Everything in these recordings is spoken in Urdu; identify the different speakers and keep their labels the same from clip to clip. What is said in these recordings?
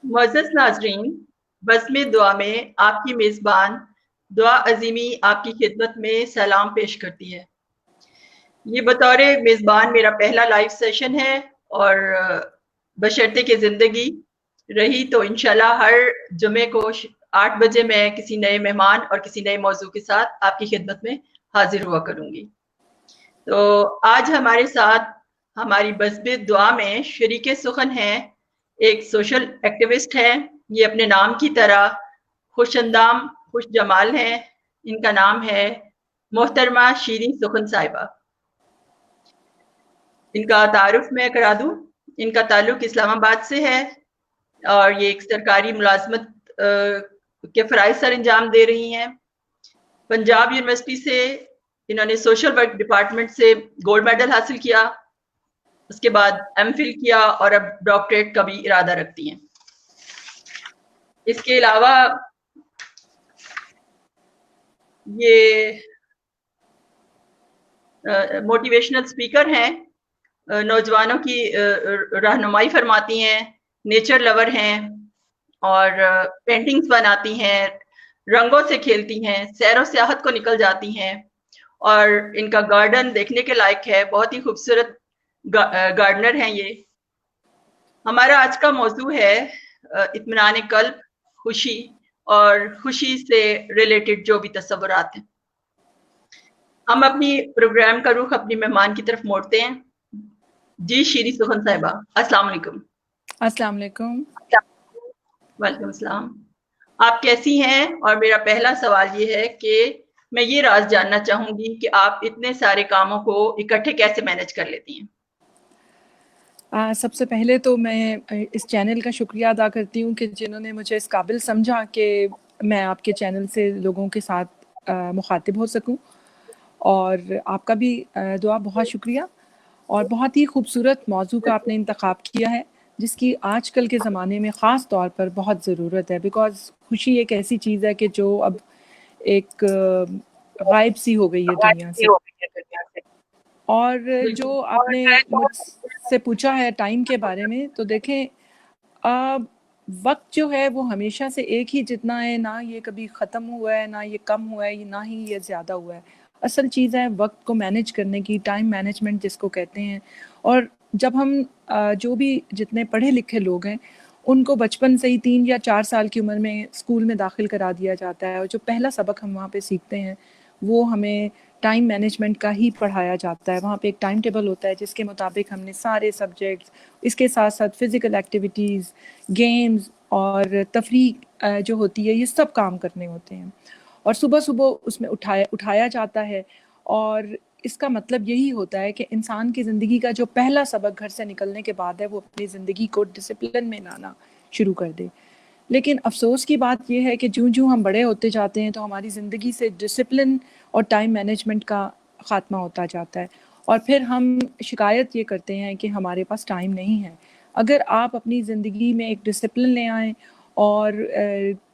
Speaker 1: معزز ناظرین، بزم دعا میں آپ کی میزبان دعا عظیمی آپ کی خدمت میں سلام پیش کرتی ہے۔ یہ بطور میزبان میرا پہلا لائیو سیشن ہے اور بشرطے کہ زندگی رہی تو انشاءاللہ ہر جمعے کو 8 بجے میں کسی نئے مہمان اور کسی نئے موضوع کے ساتھ آپ کی خدمت میں حاضر ہوا کروں گی۔ تو آج ہمارے ساتھ ہماری بزم دعا میں شریک سخن ہیں، ایک سوشل ایکٹیوسٹ ہیں، یہ اپنے نام کی طرح خوش اندام خوش جمال ہیں۔ ان کا نام ہے محترمہ شیریں سخن صاحبہ۔ ان کا تعارف میں کرا دوں، ان کا تعلق اسلام آباد سے ہے اور یہ ایک سرکاری ملازمت کے فرائض سر انجام دے رہی ہیں۔ پنجاب یونیورسٹی سے انہوں نے سوشل ورک ڈپارٹمنٹ سے گولڈ میڈل حاصل کیا، اس کے بعد ایم فل کیا اور اب ڈاکٹریٹ کا بھی ارادہ رکھتی ہیں۔ اس کے علاوہ یہ موٹیویشنل اسپیکر ہیں، نوجوانوں کی رہنمائی فرماتی ہیں، نیچر لور ہیں اور پینٹنگز بناتی ہیں، رنگوں سے کھیلتی ہیں، سیر و سیاحت کو نکل جاتی ہیں اور ان کا گارڈن دیکھنے کے لائق ہے، بہت ہی خوبصورت گارڈنر ہیں یہ۔ ہمارا آج کا موضوع ہے اطمینان قلب، خوشی اور خوشی سے ریلیٹڈ جو بھی تصورات ہیں۔ ہم اپنی پروگرام کا رخ اپنی مہمان کی طرف موڑتے ہیں۔ جی شیریں سخن صاحبہ، السلام علیکم۔
Speaker 2: السلام علیکم۔
Speaker 1: وعلیکم السلام۔ آپ کیسی ہیں؟ اور میرا پہلا سوال یہ ہے کہ میں یہ راز جاننا چاہوں گی کہ آپ اتنے سارے کاموں کو اکٹھے کیسے مینج کر لیتی ہیں؟
Speaker 2: سب سے پہلے تو میں اس چینل کا شکریہ ادا کرتی ہوں کہ جنہوں نے مجھے اس قابل سمجھا کہ میں آپ کے چینل سے لوگوں کے ساتھ مخاطب ہو سکوں، اور آپ کا بھی دعا بہت شکریہ۔ اور بہت ہی خوبصورت موضوع کا آپ نے انتخاب کیا ہے جس کی آج کل کے زمانے میں خاص طور پر بہت ضرورت ہے، بیکاز خوشی ایک ایسی چیز ہے کہ جو اب ایک غائب سی ہو گئی ہے دنیا سے۔ اور جو آپ نے مجھ سے پوچھا ہے ٹائم کے بارے میں، تو دیکھیں وقت جو ہے وہ ہمیشہ سے ایک ہی جتنا ہے، نہ یہ کبھی ختم ہوا ہے، نہ یہ کم ہوا ہے، نہ ہی یہ زیادہ ہوا ہے۔ اصل چیز ہے وقت کو مینج کرنے کی، ٹائم مینجمنٹ جس کو کہتے ہیں۔ اور جب ہم جو بھی جتنے پڑھے لکھے لوگ ہیں ان کو بچپن سے ہی 3 یا 4 سال کی عمر میں اسکول میں داخل کرا دیا جاتا ہے، اور جو پہلا سبق ہم وہاں پہ سیکھتے ہیں وہ ہمیں ٹائم مینجمنٹ کا ہی پڑھایا جاتا ہے۔ وہاں پہ ایک ٹائم ٹیبل ہوتا ہے جس کے مطابق ہم نے سارے سبجیکٹس، اس کے ساتھ ساتھ فزیکل ایکٹیویٹیز، گیمز اور تفریح جو ہوتی ہے، یہ سب کام کرنے ہوتے ہیں۔ اور صبح صبح اس میں اٹھایا جاتا ہے، اور اس کا مطلب یہی ہوتا ہے کہ انسان کی زندگی کا جو پہلا سبق گھر سے نکلنے کے بعد ہے وہ اپنی زندگی کو ڈسپلن میں لانا شروع کر دے۔ لیکن افسوس کی بات یہ ہے کہ جوں ہم بڑے ہوتے جاتے ہیں تو ہماری زندگی سے ڈسپلن اور ٹائم مینجمنٹ کا خاتمہ ہوتا جاتا ہے، اور پھر ہم شکایت یہ کرتے ہیں کہ ہمارے پاس ٹائم نہیں ہے۔ اگر آپ اپنی زندگی میں ایک ڈسپلن لے آئیں اور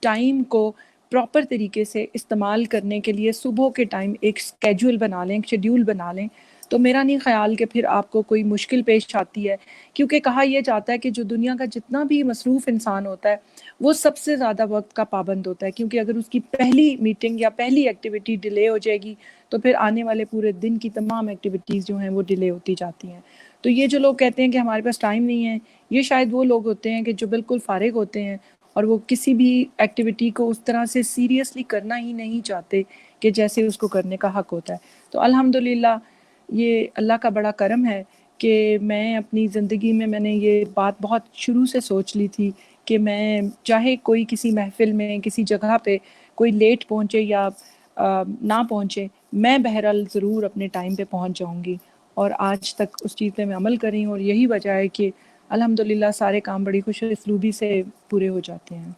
Speaker 2: ٹائم کو پراپر طریقے سے استعمال کرنے کے لیے صبح کے ٹائم ایک اسکیجول بنا لیں، ایک شیڈیول بنا لیں، تو میرا نہیں خیال کہ پھر آپ کو کوئی مشکل پیش آتی ہے، کیونکہ کہا یہ جاتا ہے کہ جو دنیا کا جتنا بھی مصروف انسان ہوتا ہے وہ سب سے زیادہ وقت کا پابند ہوتا ہے، کیونکہ اگر اس کی پہلی میٹنگ یا پہلی ایکٹیویٹی ڈیلے ہو جائے گی تو پھر آنے والے پورے دن کی تمام ایکٹیویٹیز جو ہیں وہ ڈیلے ہوتی جاتی ہیں۔ تو یہ جو لوگ کہتے ہیں کہ ہمارے پاس ٹائم نہیں ہے، یہ شاید وہ لوگ ہوتے ہیں کہ جو بالکل فارغ ہوتے ہیں اور وہ کسی بھی ایکٹیویٹی کو اس طرح سے سیریسلی کرنا ہی نہیں چاہتے کہ جیسے اس کو کرنے کا حق ہوتا ہے۔ تو الحمدللہ یہ اللہ کا بڑا کرم ہے کہ میں اپنی زندگی میں نے یہ بات بہت شروع سے سوچ لی تھی کہ میں چاہے کوئی کسی محفل میں کسی جگہ پہ کوئی لیٹ پہنچے یا نہ پہنچے، میں بہرحال ضرور اپنے ٹائم پہ پہنچ جاؤں گی، اور آج تک اس چیز پہ میں عمل کر رہی ہوں، اور یہی وجہ ہے کہ الحمدللہ سارے کام بڑی خوش اسلوبی سے پورے ہو جاتے ہیں۔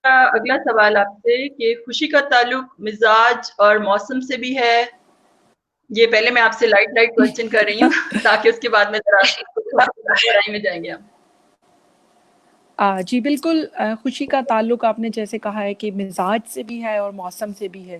Speaker 1: اگلا سوال آپ سے کہ خوشی کا تعلق مزاج اور موسم سے بھی ہے۔ یہ پہلے میں آپ سے لائٹ کوسچن کر رہی ہوں تاکہ اس کے بعد میں ذرا گہرائی میں جائیں گے ہم۔
Speaker 2: جی بالکل، خوشی کا تعلق آپ نے جیسے کہا ہے کہ مزاج سے بھی ہے اور موسم سے بھی ہے،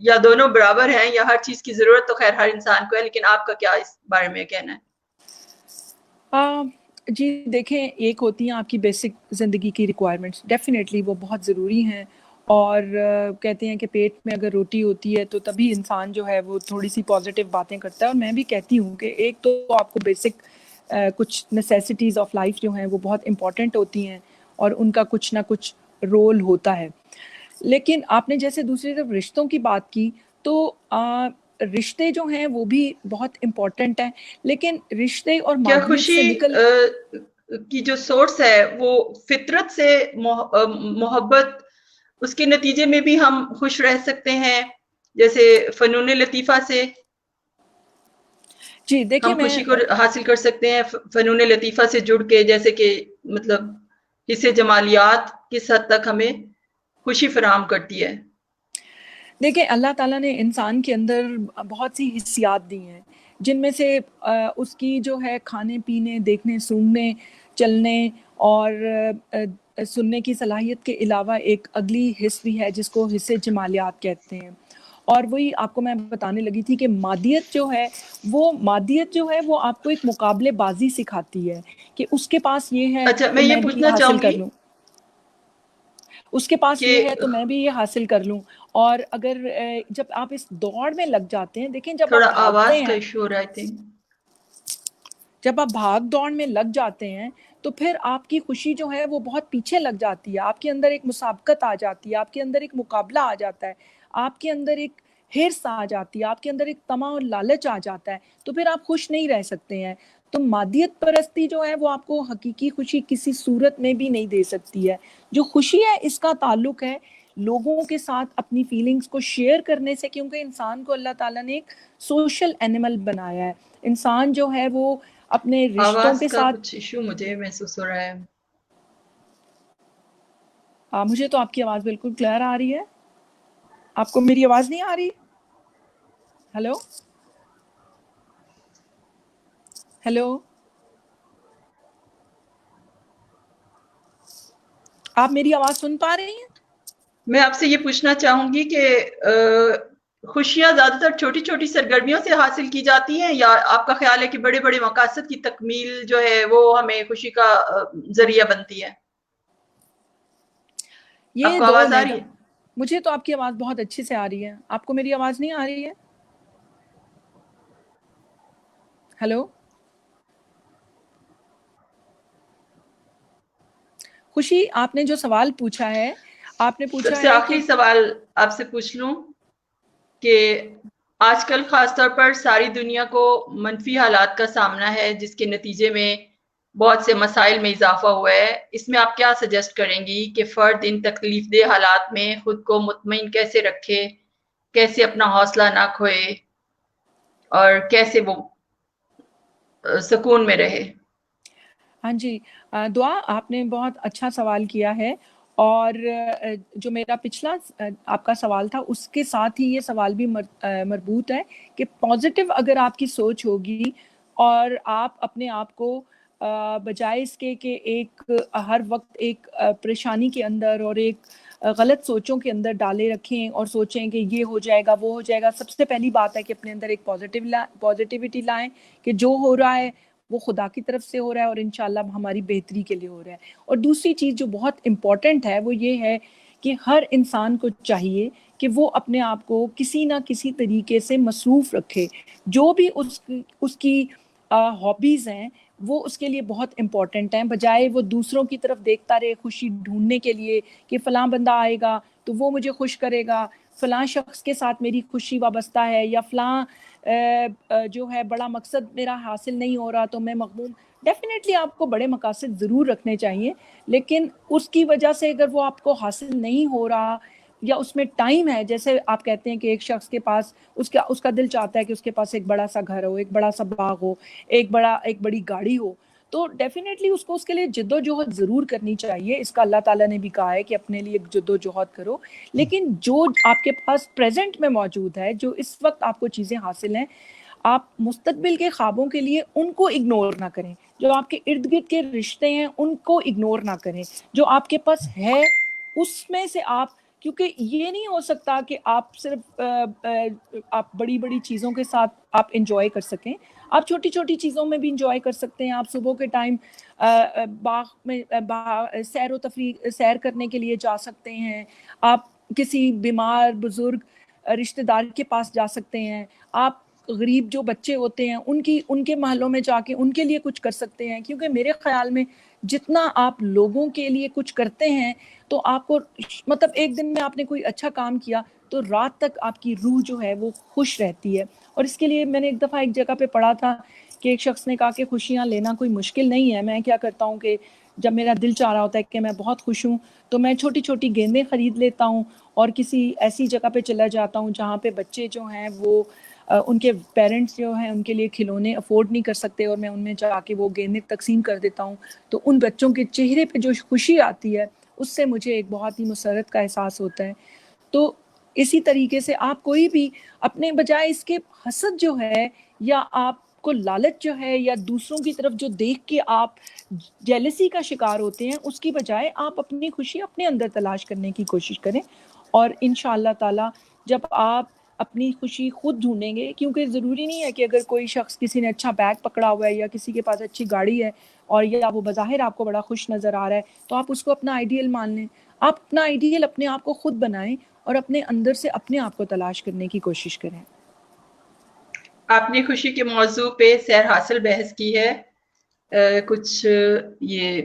Speaker 1: یا دونوں برابر ہیں یا ہر چیز کی ضرورت تو خیر ہر انسان کو ہے، لیکن آپ کا کیا اس بارے میں کہنا ہے؟
Speaker 2: جی دیکھیں، ایک ہوتی ہیں آپ کی بیسک زندگی کی ریکوائرمنٹس، ڈیفینیٹلی وہ بہت ضروری ہیں، اور کہتے ہیں کہ پیٹ میں اگر روٹی ہوتی ہے تو تبھی انسان جو ہے وہ تھوڑی سی پازیٹیو باتیں کرتا ہے. اور میں بھی کہتی ہوں کہ ایک تو آپ کو بیسک کچھ نیسیسٹیز آف لائف جو ہیں وہ بہت امپورٹنٹ ہوتی ہیں اور ان کا کچھ نہ کچھ رول ہوتا ہے. لیکن آپ نے جیسے دوسری طرف رشتوں کی بات کی تو رشتے جو ہیں وہ بھی بہت امپورٹنٹ ہیں، لیکن رشتے اور
Speaker 1: کیا
Speaker 2: مادیت
Speaker 1: خوشی
Speaker 2: سے نکل
Speaker 1: کی جو سورس ہے وہ فطرت سے محبت، اس کے نتیجے میں بھی ہم خوش رہ سکتے ہیں، جیسے فنون لطیفہ سے
Speaker 2: جی دیکھیں
Speaker 1: ہم
Speaker 2: میں
Speaker 1: خوشی کو حاصل کر سکتے ہیں، فنون لطیفہ سے جڑ کے، جیسے کہ مطلب حصے جمالیات کس حد تک ہمیں خوشی فراہم کرتی ہے؟
Speaker 2: دیکھیں اللہ تعالیٰ نے انسان کے اندر بہت سی حسیات دی ہیں، جن میں سے اس کی جو ہے کھانے پینے، دیکھنے، سونگنے، چلنے اور سننے کی صلاحیت کے علاوہ ایک اگلی حص بھی ہے جس کو حصے جمالیات کہتے ہیں. اور وہی آپ کو میں بتانے لگی تھی کہ مادیت جو ہے وہ آپ کو ایک مقابلے بازی سکھاتی ہے کہ اس کے پاس یہ ہے
Speaker 1: اچھا،
Speaker 2: تو
Speaker 1: میں یہ
Speaker 2: میں بھی
Speaker 1: پوچھنا
Speaker 2: حاصل
Speaker 1: چاہوں
Speaker 2: کر
Speaker 1: گی
Speaker 2: لوں، اس کے پاس
Speaker 1: کہ
Speaker 2: یہ ہے تو میں بھی یہ حاصل کر لوں. اور اگر جب آپ اس دوڑ میں لگ جاتے ہیں، دیکھیں جب آپ
Speaker 1: تھوڑا
Speaker 2: بھاگتے
Speaker 1: آواز کا
Speaker 2: ہیں،
Speaker 1: ایشو ہو رہا ہے،
Speaker 2: جب آپ بھاگ دوڑ میں لگ جاتے ہیں تو پھر آپ کی خوشی جو ہے وہ بہت پیچھے لگ جاتی ہے. آپ کے اندر ایک مسابقت آ جاتی ہے، آپ کے اندر ایک مقابلہ آ جاتا ہے، آپ کے اندر ایک ہرس آ جاتی ہے، آپ کے اندر ایک طمع اور لالچ آ جاتا ہے، تو پھر آپ خوش نہیں رہ سکتے ہیں. تو مادیت پرستی جو ہے وہ آپ کو حقیقی خوشی کسی صورت میں بھی نہیں دے سکتی ہے. جو خوشی ہے اس کا تعلق ہے لوگوں کے ساتھ اپنی فیلنگز کو شیئر کرنے سے، کیونکہ انسان کو اللہ تعالیٰ نے ایک سوشل اینیمل بنایا ہے. انسان جو ہے وہ اپنے رشتوں
Speaker 1: آواز
Speaker 2: کے
Speaker 1: کا
Speaker 2: ساتھ
Speaker 1: کچھ ایشو مجھے محسوس ہو رہا ہے.
Speaker 2: مجھے تو آپ کی آواز بالکل کلیئر آ رہی ہے. آپ کو میری آواز نہیں آ رہی؟ ہیلو ہیلو، آپ میری آواز سن پا رہی ہیں؟
Speaker 1: میں آپ سے یہ پوچھنا چاہوں گی کہ خوشیاں زیادہ تر چھوٹی چھوٹی سرگرمیوں سے حاصل کی جاتی ہیں، یا آپ کا خیال ہے کہ بڑے بڑے مقاصد کی تکمیل جو ہے وہ ہمیں خوشی کا ذریعہ بنتی ہے؟ آپ
Speaker 2: یہ
Speaker 1: کو
Speaker 2: دو
Speaker 1: آواز آ رہی ہے؟
Speaker 2: مجھے تو آپ کی آواز بہت اچھی سے آ رہی ہے. آپ کو میری آواز نہیں آ رہی ہے؟ ہیلو، خوشی آپ نے جو سوال پوچھا ہے، آپ نے
Speaker 1: سب
Speaker 2: پوچھا
Speaker 1: سے
Speaker 2: ہے کہ
Speaker 1: آخری سوال آپ سے پوچھ لوں کہ آج کل خاص طور پر ساری دنیا کو منفی حالات کا سامنا ہے، جس کے نتیجے میں بہت سے مسائل میں اضافہ ہوا ہے. اس میں آپ کیا سجیسٹ کریں گی کہ فرد ان تکلیف دہ حالات میں خود کو مطمئن کیسے رکھے، کیسے اپنا حوصلہ نہ کھوئے اور کیسے وہ سکون میں رہے؟
Speaker 2: ہاں جی، دعا آپ نے بہت اچھا سوال کیا ہے. اور جو میرا پچھلا آپ کا سوال تھا اس کے ساتھ ہی یہ سوال بھی مربوط ہے کہ پازیٹیو اگر آپ کی سوچ ہوگی اور آپ اپنے آپ کو بجائے اس کے کہ ایک ہر وقت ایک پریشانی کے اندر اور ایک غلط سوچوں کے اندر ڈالے رکھیں اور سوچیں کہ یہ ہو جائے گا وہ ہو جائے گا، سب سے پہلی بات ہے کہ اپنے اندر ایک پازیٹیوٹی لائیں کہ جو ہو رہا ہے وہ خدا کی طرف سے ہو رہا ہے اور انشاءاللہ ہماری بہتری کے لیے ہو رہا ہے. اور دوسری چیز جو بہت امپورٹنٹ ہے وہ یہ ہے کہ ہر انسان کو چاہیے کہ وہ اپنے آپ کو کسی نہ کسی طریقے سے مصروف رکھے. جو بھی اس کی ہابیز ہیں وہ اس کے لیے بہت امپورٹنٹ ہیں، بجائے وہ دوسروں کی طرف دیکھتا رہے خوشی ڈھونڈنے کے لیے کہ فلاں بندہ آئے گا تو وہ مجھے خوش کرے گا، فلاں شخص کے ساتھ میری خوشی وابستہ ہے، یا فلاں جو ہے بڑا مقصد میرا حاصل نہیں ہو رہا تو میں مغموم. ڈیفینیٹلی آپ کو بڑے مقاصد ضرور رکھنے چاہیے، لیکن اس کی وجہ سے اگر وہ آپ کو حاصل نہیں ہو رہا یا اس میں ٹائم ہے، جیسے آپ کہتے ہیں کہ ایک شخص کے پاس اس کا دل چاہتا ہے کہ اس کے پاس ایک بڑا سا گھر ہو، ایک بڑا سا باغ ہو، ایک بڑی گاڑی ہو، تو ڈیفینیٹلی اس کو اس کے لیے جد و جہد ضرور کرنی چاہیے. اس کا اللہ تعالیٰ نے بھی کہا ہے کہ اپنے لیے جد و جہد کرو. لیکن جو آپ کے پاس پریزنٹ میں موجود ہے، جو اس وقت آپ کو چیزیں حاصل ہیں، آپ مستقبل کے خوابوں کے لیے ان کو اگنور نہ کریں. جو آپ کے ارد گرد کے رشتے ہیں ان کو اگنور نہ کریں. جو آپ کے پاس ہے اس میں سے آپ کیونکہ یہ نہیں ہو سکتا کہ آپ صرف آپ بڑی بڑی چیزوں کے ساتھ آپ انجوائے کر سکیں. آپ چھوٹی چھوٹی چیزوں میں بھی انجوائے کر سکتے ہیں. آپ صبح کے ٹائم باغ میں سیر و تفریح سیر کرنے کے لیے جا سکتے ہیں. آپ کسی بیمار بزرگ رشتہ دار کے پاس جا سکتے ہیں. آپ غریب جو بچے ہوتے ہیں ان کے محلوں میں جا کے ان کے لیے کچھ کر سکتے ہیں. کیونکہ میرے خیال میں جتنا آپ لوگوں کے لیے کچھ کرتے ہیں تو آپ کو مطلب ایک دن میں آپ نے کوئی اچھا کام کیا تو رات تک آپ کی روح جو ہے وہ خوش رہتی ہے. اور اس کے لیے میں نے ایک دفعہ ایک جگہ پہ پڑھا تھا کہ ایک شخص نے کہا کہ خوشیاں لینا کوئی مشکل نہیں ہے. میں کیا کرتا ہوں کہ جب میرا دل چاہ رہا ہوتا ہے کہ میں بہت خوش ہوں تو میں چھوٹی چھوٹی گیندیں خرید لیتا ہوں اور کسی ایسی جگہ پہ چلا جاتا ہوں جہاں پہ بچے جو ہیں وہ ان کے پیرنٹس جو ہیں ان کے لیے کھلونے افورڈ نہیں کر سکتے, اور میں ان میں جا کے وہ گیندیں تقسیم کر دیتا ہوں. تو ان بچوں کے چہرے پہ جو خوشی آتی ہے اس سے مجھے ایک بہت ہی مسرت کا احساس ہوتا ہے. تو اسی طریقے سے آپ کوئی بھی اپنے بجائے اس کے حسد جو ہے یا آپ کو لالچ جو ہے یا دوسروں کی طرف جو دیکھ کے آپ جیلسی کا شکار ہوتے ہیں اس کی بجائے آپ اپنی خوشی اپنے اندر تلاش کرنے کی کوشش کریں. اور انشاءاللہ تعالی جب آپ اپنی خوشی خود ڈھونڈیں گے, کیونکہ ضروری نہیں ہے کہ اگر کوئی شخص کسی نے اچھا بیگ پکڑا ہوا ہے یا کسی کے پاس اچھی گاڑی ہے اور یا وہ بظاہر آپ کو بڑا خوش نظر آ رہا ہے تو آپ اس کو اپنا آئیڈیل مان لیں. آپ اپنا آئیڈیل اپنے آپ کو خود بنائیں اور اپنے اندر سے اپنے آپ کو تلاش کرنے کی کوشش کریں.
Speaker 1: آپ نے خوشی کے موضوع پہ سیر حاصل بحث کی ہے. کچھ یہ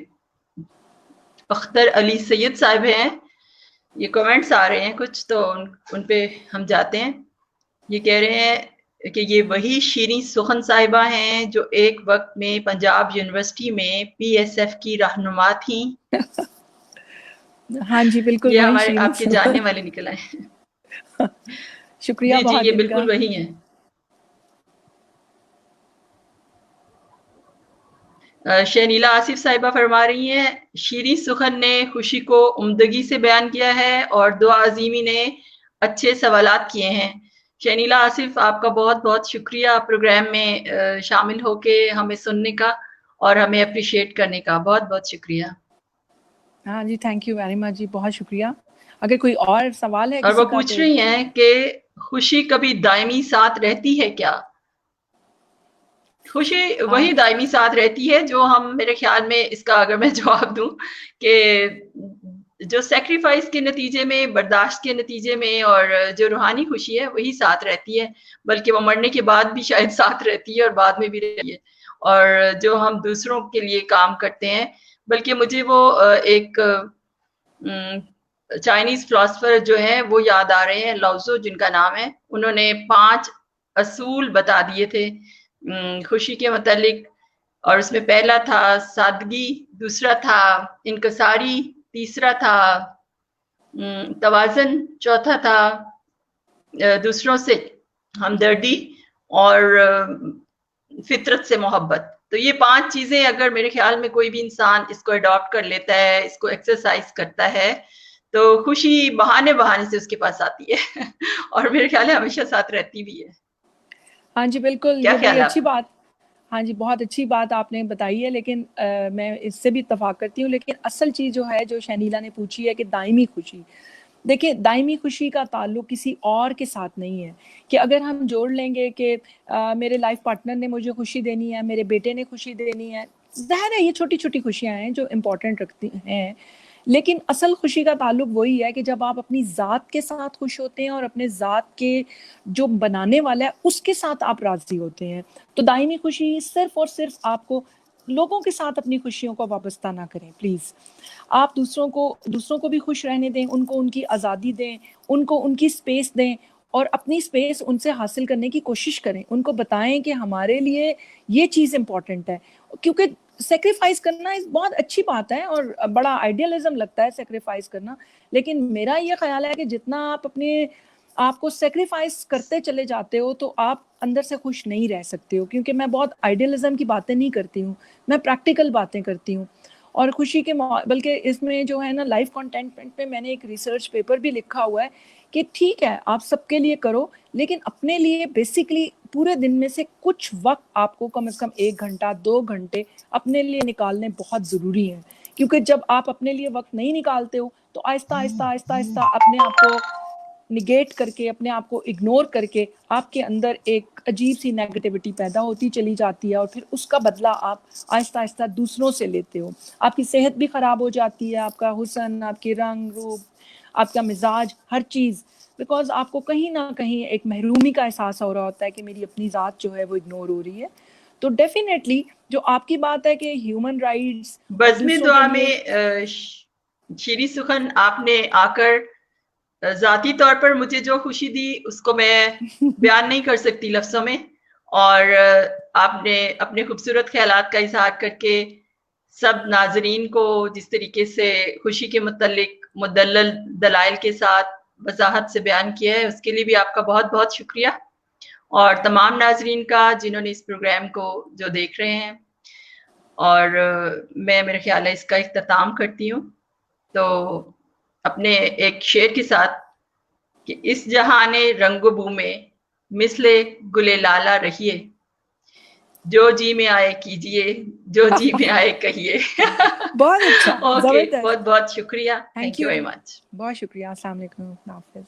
Speaker 1: اختر علی سید صاحب ہیں, یہ کمنٹس آ رہے ہیں کچھ, تو ان پہ ہم جاتے ہیں. یہ کہہ رہے ہیں کہ یہ وہی شیریں سخن صاحبہ ہیں جو ایک وقت میں پنجاب یونیورسٹی میں پی ایس ایف کی رہنما تھیں.
Speaker 2: ہاں جی بالکل
Speaker 1: یہ
Speaker 2: وہی
Speaker 1: ہمارے
Speaker 2: شیریں
Speaker 1: آپ کے جاننے والے نکل آئے ہیں.
Speaker 2: شکریہ
Speaker 1: جی
Speaker 2: بہت
Speaker 1: یہ
Speaker 2: ان کا.
Speaker 1: بالکل وہی ہیں. شہنیلا آصف صاحبہ فرما رہی ہیں شیریں سخن نے خوشی کو عمدگی سے بیان کیا ہے اور دعا عظیمی نے اچھے سوالات کیے ہیں. شہنیلا آصف آپ کا بہت بہت شکریہ پروگرام میں شامل ہو کے ہمیں سننے کا اور ہمیں اپریشیٹ کرنے کا. بہت بہت شکریہ.
Speaker 2: ہاں جی تھینک یو ویری مچ جی, بہت شکریہ. اگر کوئی اور سوال ہے
Speaker 1: اور
Speaker 2: کسی
Speaker 1: وہ
Speaker 2: کا
Speaker 1: پوچھ
Speaker 2: تو
Speaker 1: رہی ہیں کہ خوشی کبھی دائمی ساتھ رہتی ہے کیا؟ خوشی
Speaker 2: ہاں
Speaker 1: وہی دائمی ساتھ رہتی ہے جو ہم, میرے خیال میں اس کا اگر میں جواب دوں کہ جو سیکریفائس کے نتیجے میں, برداشت کے نتیجے میں, اور جو روحانی خوشی ہے وہی ساتھ رہتی ہے, بلکہ وہ مرنے کے بعد بھی شاید ساتھ رہتی ہے اور بعد میں بھی رہتی ہے. اور جو ہم دوسروں کے لیے کام کرتے ہیں, بلکہ مجھے وہ ایک چائنیز فلاسفر جو ہیں وہ یاد آ رہے ہیں, لاؤزو جن کا نام ہے. انہوں نے 5 اصول بتا دیے تھے خوشی کے متعلق, اور اس میں پہلا تھا سادگی, دوسرا تھا انکساری, تیسرا تھا توازن, چوتھا تھا دوسروں سے ہمدردی, اور فطرت سے محبت. تو یہ 5 چیزیں اگر میرے خیال میں کوئی بھی انسان اس کو اڈاپٹ کر لیتا ہے, اس کو ایکسرسائز کرتا ہے, تو خوشی بہانے سے اس کے پاس آتی ہے اور میرے خیال ہے ہمیشہ ساتھ رہتی بھی ہے.
Speaker 2: ہاں جی بالکل,
Speaker 1: کیا
Speaker 2: یہ بڑی
Speaker 1: خیال ہے
Speaker 2: اچھی
Speaker 1: آپ کا؟
Speaker 2: بات, ہاں جی بہت اچھی بات آپ نے بتائی ہے. لیکن میں اس سے بھی اتفاق کرتی ہوں, لیکن اصل چیز جو ہے جو شہنیلا نے پوچھی ہے کہ دائمی خوشی, دیکھیں دائمی خوشی کا تعلق کسی اور کے ساتھ نہیں ہے. کہ اگر ہم جوڑ لیں گے کہ میرے لائف پارٹنر نے مجھے خوشی دینی ہے, میرے بیٹے نے خوشی دینی ہے, ظاہر ہے یہ چھوٹی چھوٹی خوشیاں ہیں جو امپورٹنٹ رکھتی ہیں, لیکن اصل خوشی کا تعلق وہی ہے کہ جب آپ اپنی ذات کے ساتھ خوش ہوتے ہیں اور اپنے ذات کے جو بنانے والا ہے اس کے ساتھ آپ راضی ہوتے ہیں. تو دائمی خوشی صرف اور صرف آپ کو لوگوں کے ساتھ اپنی خوشیوں کو وابستہ نہ کریں پلیز. آپ دوسروں کو بھی خوش رہنے دیں, ان کو ان کی آزادی دیں, ان کو ان کی اسپیس دیں, اور اپنی اسپیس ان سے حاصل کرنے کی کوشش کریں. ان کو بتائیں کہ ہمارے لیے یہ چیز امپورٹنٹ ہے, کیونکہ سیکریفائز کرنا ایک بہت اچھی بات ہے اور بڑا آئیڈیالزم لگتا ہے سیکریفائز کرنا, لیکن میرا یہ خیال ہے کہ جتنا آپ اپنے آپ کو سیکریفائز کرتے چلے جاتے ہو تو آپ اندر سے خوش نہیں رہ سکتے ہو. کیونکہ میں بہت آئیڈیالزم کی باتیں نہیں کرتی ہوں, میں پریکٹیکل باتیں کرتی ہوں. اور خوشی کے بلکہ اس میں جو ہے نا لائف کنٹینٹمنٹ پہ میں نے ایک ریسرچ پیپر بھی لکھا ہوا ہے کہ ٹھیک ہے آپ سب کے لیے کرو, لیکن اپنے لیے بیسیکلی پورے دن میں سے کچھ وقت آپ کو کم از کم 1 گھنٹہ 2 گھنٹے اپنے لیے نکالنے بہت ضروری ہیں. کیونکہ جب آپ اپنے لیے وقت نہیں نکالتے ہو تو آہستہ آہستہ آہستہ آہستہ اپنے آپ کو نگیٹ کر کے, اپنے آپ کو اگنور کر کے آپ کے اندر ایک عجیب سی نیگیٹیوٹی پیدا ہوتی چلی جاتی ہے, اور پھر اس کا بدلہ آپ آہستہ آہستہ دوسروں سے لیتے ہو. آپ کی صحت بھی خراب ہو جاتی ہے, آپ کا حسن, آپ کی رنگ روپ, آپ کا مزاج, ہر چیز, بیکاز آپ کو کہیں نہ کہیں ایک محرومی کا احساس ہو رہا ہوتا ہے کہ میری اپنی ذات جو ہے وہ اگنور ہو رہی ہے. تو ڈیفینیٹلی جو آپ کی بات ہے کہ ہیومن رائٹس
Speaker 1: بزم دعا میں شیریں سخن آپ نے آ کر ذاتی طور پر مجھے جو خوشی دی اس کو میں بیان نہیں کر سکتی لفظوں میں, اور آپ نے اپنے خوبصورت خیالات کا اظہار کر کے سب ناظرین کو جس طریقے سے خوشی کے متعلق مدلل دلائل کے ساتھ وضاحت سے بیان کیا ہے, اس کے لیے بھی آپ کا بہت بہت شکریہ, اور تمام ناظرین کا جنہوں نے اس پروگرام کو جو دیکھ رہے ہیں. اور میں میرے خیال ہے اس کا اختتام کرتی ہوں تو اپنے ایک شعر کے ساتھ کہ اس جہان رنگ و بو میں مثل گل لالا رہیے, جو جی میں آئے کیجئے, جو جی میں آئے کہیے.
Speaker 2: بہت اچھا,
Speaker 1: اوکے, بہت بہت شکریہ, تھینک یو ویری مچ.
Speaker 2: بہت شکریہ, السلام علیکم, اللہ حافظ.